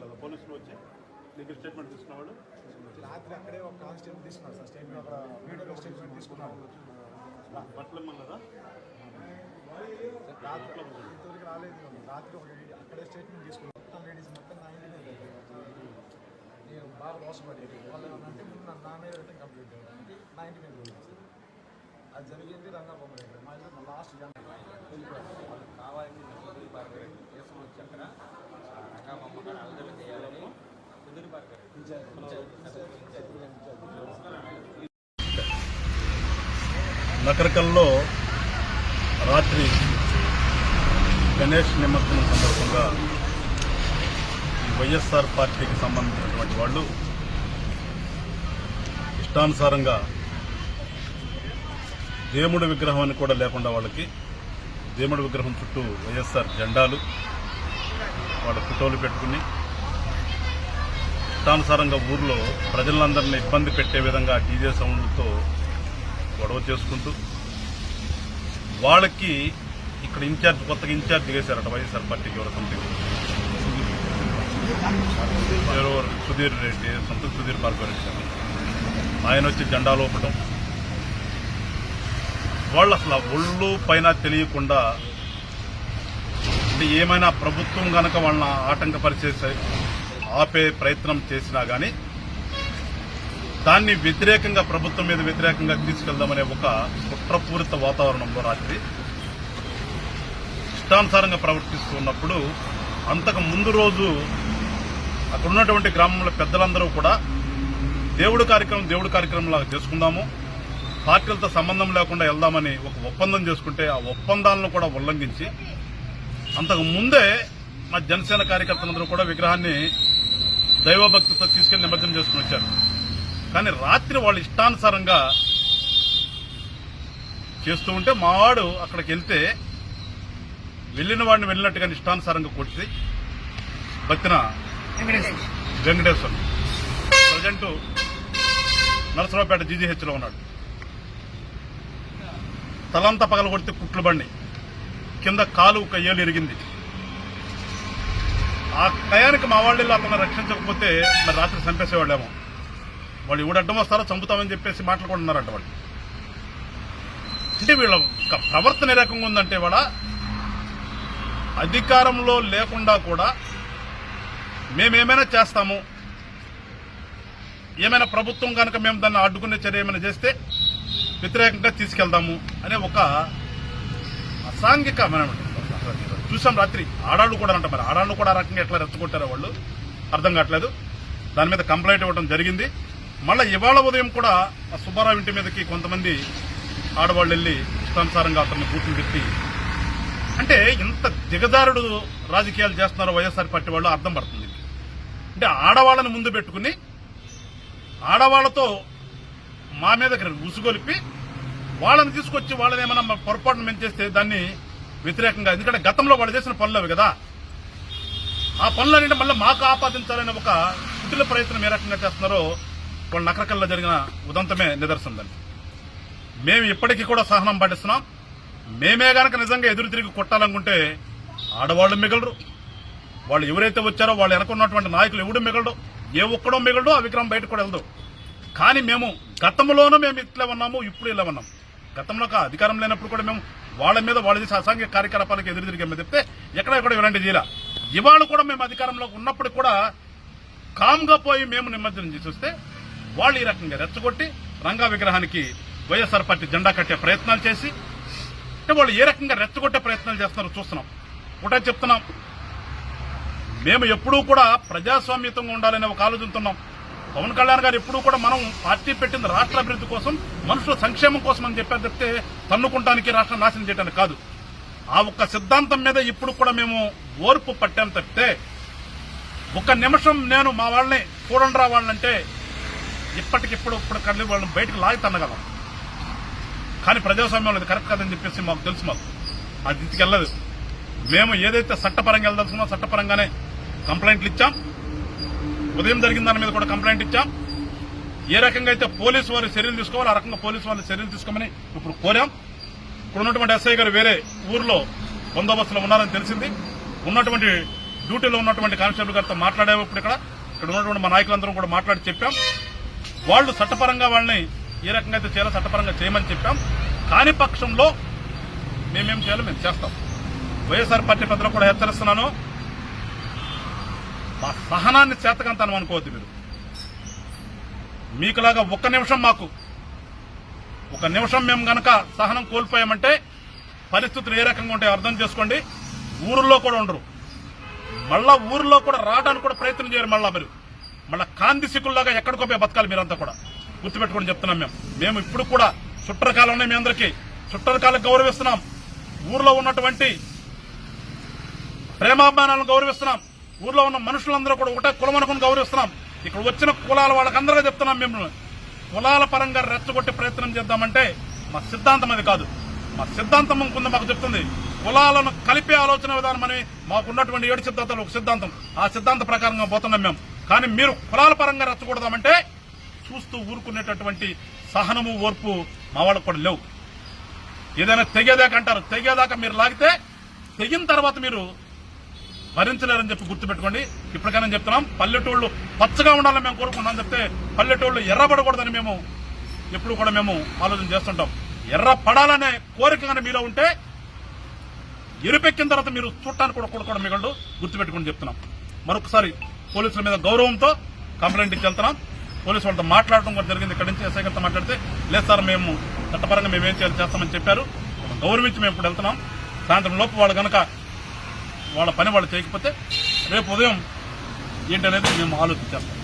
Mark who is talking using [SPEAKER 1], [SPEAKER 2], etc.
[SPEAKER 1] కదా పోలీసులు వచ్చి నీకు స్టేట్మెంట్ తీసుకున్నవాళ్ళు
[SPEAKER 2] రాత్రి అక్కడే ఒక కానిస్టేబుల్ తీసుకున్నాడు సార్ స్టేట్మెంట్, అక్కడ వీడియోలో స్టేట్మెంట్ తీసుకున్నాడు.
[SPEAKER 1] బట్టలు ఇమ్మని కదా
[SPEAKER 2] రాత్రి ఇంతవరకు రాలేదు. రాత్రి ఒక అక్కడే స్టేట్మెంట్ తీసుకున్నాను. మొత్తం లేడీస్ మొత్తం నా ఇంటి మీద నేను బాగా మోసపడేది. వాళ్ళు ఏమన్నంటే ముందు నా మీద రిటర్న్ కంప్లీట్ నా ఇంటి మీద పోయింది. అది జరిగింది రంగాబొమ్మ దగ్గర. మా ఇంట్లో లాస్ట్
[SPEAKER 3] కావాలని కేసు వచ్చి అక్కడ రంగాబొమ్మ కానీ అవధులు చేయాలని కుదిరి
[SPEAKER 1] నకరకల్లో రాత్రి గణేష్ నిమజ్జనం సందర్భంగా ఈ వైఎస్ఆర్ పార్టీకి సంబంధించినటువంటి వాళ్ళు ఇష్టానుసారంగా దేవుడి విగ్రహాన్ని కూడా లేకుండా వాళ్ళకి దేవుడి విగ్రహం చుట్టూ వైఎస్ఆర్ జెండాలు వాళ్ళ ఫోటోలు పెట్టుకుని ఇష్టానుసారంగా ఊర్లో ప్రజలందరినీ ఇబ్బంది పెట్టే విధంగా డీజే సౌండ్లతో గొడవ చేసుకుంటూ వాళ్ళకి ఇక్కడ కొత్తగా ఇన్ఛార్జ్ చేశారట వైఎస్ఆర్ పార్టీకి ఎవరో సంథింగ్ సుధీర్ రెడ్డి సంథింగ్ సుధీర్ భార్గవరెడ్డి ఆయన వచ్చి జెండాలు ఊపటం, వాళ్ళు అసలు ఒళ్ళు పైన తెలియకుండా అంటే ఏమైనా ప్రభుత్వం కనుక వాళ్ళని ఆటంకపరిచే ఆపే ప్రయత్నం చేసినా కానీ దాన్ని వ్యతిరేకంగా ప్రభుత్వం మీద వ్యతిరేకంగా తీసుకెళ్దామనే ఒక కుట్రపూరిత వాతావరణంలో రాత్రి ఇష్టానుసారంగా ప్రవర్తిస్తున్నప్పుడు అంతకు ముందు రోజు అక్కడ ఉన్నటువంటి గ్రామంలో పెద్దలందరూ కూడా దేవుడి కార్యక్రమంలాగా చేసుకుందాము, పార్టీలతో సంబంధం లేకుండా వెళ్దామని ఒక ఒప్పందం చేసుకుంటే ఆ ఒప్పందాలను కూడా ఉల్లంఘించి అంతకు ముందే మా జనసేన కార్యకర్తలందరూ కూడా విగ్రహాన్ని దైవభక్తితో తీసుకెళ్లి నిమజ్జనం చేసుకుని వచ్చారు. కానీ రాత్రి వాళ్ళు ఇష్టానుసారంగా చేస్తూ ఉంటే మావాడు అక్కడికి వెళ్తే వెళ్లిన వాడిని వెళ్ళినట్టుగా ఇష్టానుసారంగా కొట్టి బతిన వెంకటేశ్వర్ ప్రజెంట్ నరసరావుపేట జీజీహెచ్లో ఉన్నాడు. తలంతా పగల కొడితే కుట్లు బండి కింద కాలు ఒక ఏలు ఇరిగింది. ఆ టయానికి మా వాళ్ళు అతను రక్షించకపోతే మరి రాత్రి చంపేసేవాళ్ళేమో. వాళ్ళు ఎవడు అడ్డం వస్తారో చంపుతామని చెప్పేసి మాట్లాడుకుంటున్నారంట వాళ్ళు. అంటే వీళ్ళ ప్రవర్తన ఏ రకంగా ఉందంటే వాళ్ళ అధికారంలో లేకుండా కూడా మేమేమైనా చేస్తాము, ఏమైనా ప్రభుత్వం కనుక మేము దాన్ని అడ్డుకునే చర్య ఏమైనా చేస్తే వ్యతిరేకంగా తీసుకెళ్దాము అనే ఒక అసాంఘిక మనం చూసాం రాత్రి. ఆడాళ్ళు కూడా అంట, మరి ఆడాళ్ళు కూడా ఆ రకంగా ఎట్లా రెచ్చగొట్టారో వాళ్ళు అర్థం కావట్లేదు. దాని మీద కంప్లైంట్ ఇవ్వడం జరిగింది. మళ్ళీ ఇవాళ ఉదయం కూడా ఆ సుబ్బారావు ఇంటి మీదకి కొంతమంది ఆడవాళ్ళు వెళ్లి ఇష్టానుసారంగా అతన్ని బూతులు తిట్టి, అంటే ఇంత దిగజారుడు రాజకీయాలు చేస్తున్నారో వైఎస్ఆర్ పార్టీ వాళ్ళు అర్థం పడుతుంది. అంటే ఆడవాళ్ళని ముందు పెట్టుకుని ఆడవాళ్లతో మా మీదకి ఉసుగొలిపి వాళ్ళని తీసుకొచ్చి వాళ్ళని ఏమైనా పొరపాటును మెంచేస్తే దాన్ని వ్యతిరేకంగా, ఎందుకంటే గతంలో వాళ్ళు చేసిన పనులు అవి కదా, ఆ పనులన్నింటి మళ్ళీ మాకు ఆపాదించాలనే ఒక కుటిల ప్రయత్నం ఏ రకంగా చేస్తున్నారో వాళ్ళ నకరకల్లో జరిగిన ఉదంతమే నిదర్శనం. దాన్ని మేము ఇప్పటికీ కూడా సహనం పాటిస్తున్నాం. మేమే గనక నిజంగా ఎదురు తిరిగి కొట్టాలనుకుంటే ఆడవాళ్లు మిగలరు, వాళ్ళు ఎవరైతే వచ్చారో వాళ్ళు వెనకున్నటువంటి నాయకులు ఎవడు మిగలడు, ఏ ఒక్కడో మిగలడు, ఆ విగ్రహం బయటకు కూడా వెళ్దు. కానీ మేము గతంలోనూ మేము ఇట్లా ఉన్నాము, ఇప్పుడు ఇలా ఉన్నాం. గతంలో అధికారం లేనప్పుడు కూడా మేము వాళ్ళ మీద వాళ్ళు చేసే అసాంఘిక కార్యకలాపాలకు ఎదురు తిరిగి చెప్తే ఎక్కడ ఇలాంటి జీలా. ఇవాళ కూడా మేము అధికారంలో ఉన్నప్పుడు కూడా కామ్గా పోయి మేము నిమజ్జనం చేసి వస్తే వాళ్ళు ఈ రకంగా రెచ్చగొట్టి రంగా విగ్రహానికి వైఎస్ఆర్ పార్టీ జెండా కట్టే ప్రయత్నాలు చేసి, అంటే వాళ్ళు ఏ రకంగా రెచ్చగొట్టే ప్రయత్నాలు చేస్తున్నారో చూస్తున్నాం. ఒకటే చెప్తున్నాం, మేము ఎప్పుడూ కూడా ప్రజాస్వామ్యతంగా ఉండాలనే ఒక ఆలోచనతున్నాం. పవన్ కళ్యాణ్ గారు ఎప్పుడూ కూడా మనం పార్టీ పెట్టింది రాష్ట్ర అభివృద్ధి కోసం, మనుషుల సంక్షేమం కోసం అని చెప్పారు తప్పితే తన్నుకుంటానికి, రాష్ట్రం నాశనం చేయడానికి కాదు. ఆ ఒక్క సిద్ధాంతం మీద ఇప్పుడు కూడా మేము ఓర్పు పట్టాం తప్పితే ఒక్క నిమిషం నేను మా వాళ్ళని చూడండి రా వాళ్ళంటే ఇప్పటికిప్పుడు కళ్ళి వాళ్ళని బయటకు లాగి తన్నగలం. కానీ ప్రజాస్వామ్యంలో అది కరెక్ట్ కాదని చెప్పేసి మాకు తెలుసు. మాకు అది ఇంటికెళ్ళదు. మేము ఏదైతే చట్టపరంగా వెళ్దాల్సుకున్నా చట్టపరంగానే కంప్లైంట్లు ఇచ్చాం. ఉదయం జరిగిన దాని మీద కూడా కంప్లైంట్ ఇచ్చాం. ఏ రకంగా అయితే పోలీసు వారు చర్యలు తీసుకోవాలి ఆ రకంగా పోలీసు వాళ్ళు చర్యలు తీసుకోమని ఇప్పుడు కోరాం. ఇప్పుడు ఉన్నటువంటి ఎస్ఐ గారు వేరే ఊర్లో బందోబస్తులో ఉన్నారని తెలిసింది. ఉన్నటువంటి డ్యూటీలో ఉన్నటువంటి కానిస్టేబుల్ గారితో మాట్లాడేటప్పుడు ఇక్కడ ఉన్నటువంటి మా నాయకులందరం కూడా మాట్లాడి చెప్పాం. వాళ్ళు చట్టపరంగా వాళ్ళని ఏ రకంగా అయితే చేయాలో చట్టపరంగా చేయమని చెప్పాం. కాని పక్షంలో మేమేం చేయాలో మేము చేస్తాం. వైఎస్ఆర్ పార్టీ పెద్దలు కూడా హెచ్చరిస్తున్నాను, మా సహనాన్ని చేతకంతాను అనుకోవద్దు. మీరు మీకులాగా ఒక్క నిమిషం మేము గనక సహనం కోల్పోయామంటే పరిస్థితులు ఏ రకంగా ఉంటాయో అర్థం చేసుకోండి. ఊరిలో కూడా ఉండరు, మళ్ళా ఊరిలో కూడా రావడానికి కూడా ప్రయత్నం చేయరు. మళ్ళా కాంతి సిక్కుల్లాగా ఎక్కడికో పోయి బతకాలి. మీరంతా కూడా గుర్తుపెట్టుకోండి చెప్తున్నాం. మేము ఇప్పుడు కూడా చుట్టరకాలు ఉన్నాయి. మీ అందరికీ చుట్టరకాలకు గౌరవిస్తున్నాం. ఊర్లో ఉన్నటువంటి ప్రేమాభిమానాలను గౌరవిస్తున్నాం. ఊర్లో ఉన్న మనుషులందరూ కూడా ఒకటే కులం అనుకుని గౌరవిస్తున్నాం. ఇక్కడ వచ్చిన కులాల వాళ్ళకందరిగా చెప్తున్నాం, మేము కులాల పరంగా రెచ్చగొట్టే ప్రయత్నం చేద్దామంటే మా సిద్ధాంతం అది కాదు. మా సిద్ధాంతం కింద మాకు చెప్తుంది కులాలను కలిపే ఆలోచన విధానం అని. మాకున్నటువంటి 7 సిద్ధాంతాలు ఒక సిద్ధాంతం. ఆ సిద్ధాంత ప్రకారంగా పోతున్నాం మేము. కానీ మీరు కులాల పరంగా రెచ్చగొడదామంటే చూస్తూ ఊరుకునేటటువంటి సహనము ఓర్పు మా వాళ్ళకు కూడా లేవు. ఏదైనా తెగేదాకా అంటారు, తెగేదాకా మీరు లాగితే తెగిన తర్వాత మీరు భరించలేరని చెప్పి గుర్తుపెట్టుకోండి. ఇప్పటికైనా చెప్తున్నాం, పల్లెటూళ్ళు పచ్చగా ఉండాలని మేము కోరుకుంటున్నాం చెప్తే పల్లెటూళ్ళు ఎర్రబడకూడదని మేము ఎప్పుడు కూడా మేము ఆలోచన చేస్తుంటాం. ఎర్ర పడాలనే కోరిక కానీ మీలో ఉంటే ఎరుపెక్కిన తర్వాత మీరు చూడటానికి కూడా మిగలడు. గుర్తుపెట్టుకుని చెప్తున్నాం. మరొకసారి పోలీసుల మీద గౌరవంతో కంప్లైంట్ ఇచ్చి వెళ్తున్నాం. పోలీసు వాళ్ళతో మాట్లాడటం కూడా జరిగింది. ఇక్కడి నుంచి ఎస్ఐ గారితో మాట్లాడితే లేదు సార్, మేము చట్టపరంగా మేము ఏం చేయాలి చేస్తామని చెప్పారు. గౌరవించి మేము ఇప్పుడు వెళ్తున్నాం. సాయంత్రం లోపు వాళ్ళు కనుక వాళ్ళ పని వాళ్ళు చేయకపోతే రేపు ఉదయం ఏంటనేది మేము ఆలోచించేస్తాం.